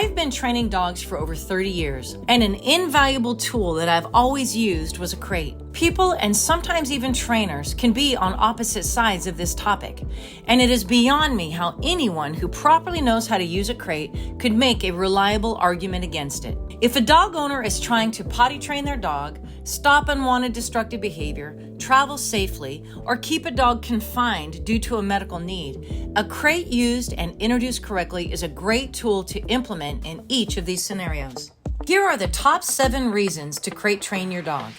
I've been training dogs for over 30 years, and an invaluable tool that I've always used was a crate. People, and sometimes even trainers, can be on opposite sides of this topic, and it is beyond me how anyone who properly knows how to use a crate could make a reliable argument against it. If a dog owner is trying to potty train their dog, stop unwanted destructive behavior, travel safely, or keep a dog confined due to a medical need, a crate used and introduced correctly is a great tool to implement in each of these scenarios. Here are the top 7 reasons to crate train your dog.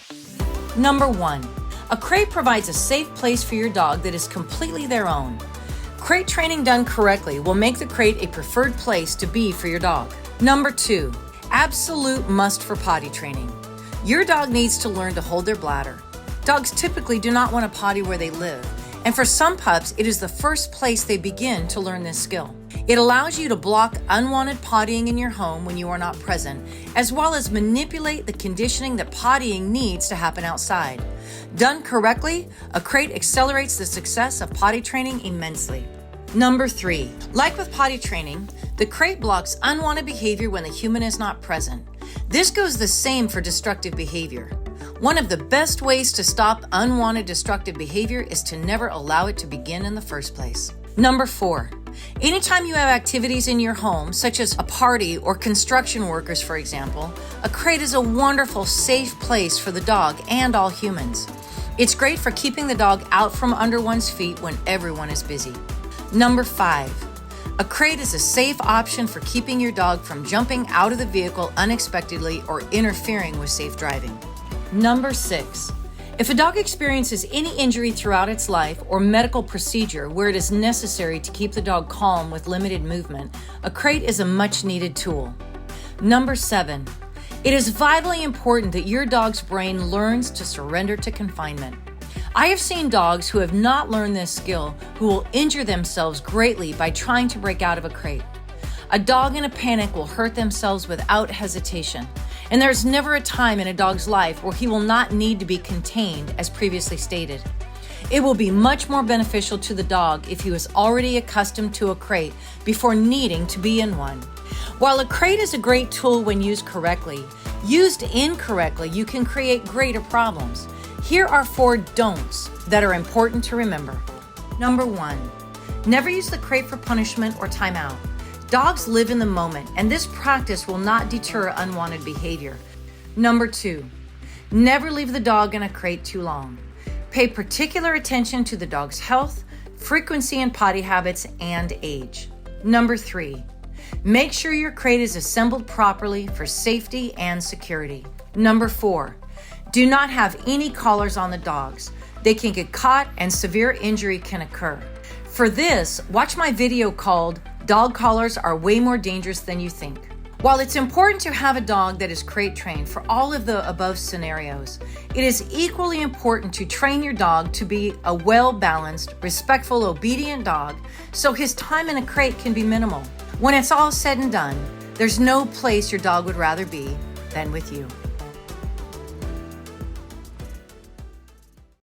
Number 1, a crate provides a safe place for your dog that is completely their own. Crate training done correctly will make the crate a preferred place to be for your dog. Number 2, absolute must for potty training. Your dog needs to learn to hold their bladder. Dogs typically do not want to potty where they live, and for some pups, it is the first place they begin to learn this skill. It allows you to block unwanted pottying in your home when you are not present, as well as manipulate the conditioning that pottying needs to happen outside. Done correctly, a crate accelerates the success of potty training immensely. Number 3, like with potty training, the crate blocks unwanted behavior when the human is not present. This goes the same for destructive behavior. One of the best ways to stop unwanted destructive behavior is to never allow it to begin in the first place. Number 4, anytime you have activities in your home, such as a party or construction workers, for example, a crate is a wonderful, safe place for the dog and all humans. It's great for keeping the dog out from under one's feet when everyone is busy. Number 5, a crate is a safe option for keeping your dog from jumping out of the vehicle unexpectedly or interfering with safe driving. Number 6, if a dog experiences any injury throughout its life or medical procedure where it is necessary to keep the dog calm with limited movement, a crate is a much needed tool. Number 7, it is vitally important that your dog's brain learns to surrender to confinement. I have seen dogs who have not learned this skill who will injure themselves greatly by trying to break out of a crate. A dog in a panic will hurt themselves without hesitation, and there's never a time in a dog's life where he will not need to be contained, as previously stated. It will be much more beneficial to the dog if he was already accustomed to a crate before needing to be in one. While a crate is a great tool when used correctly, used incorrectly, you can create greater problems. Here are 4 don'ts that are important to remember. Number 1, never use the crate for punishment or timeout. Dogs live in the moment, and this practice will not deter unwanted behavior. Number 2, never leave the dog in a crate too long. Pay particular attention to the dog's health, frequency in potty habits, and age. Number 3, make sure your crate is assembled properly for safety and security. Number 4, do not have any collars on the dogs. They can get caught and severe injury can occur. For this, watch my video called "Dog Collars Are Way More Dangerous Than You Think." While it's important to have a dog that is crate trained for all of the above scenarios, it is equally important to train your dog to be a well-balanced, respectful, obedient dog so his time in a crate can be minimal. When it's all said and done, there's no place your dog would rather be than with you.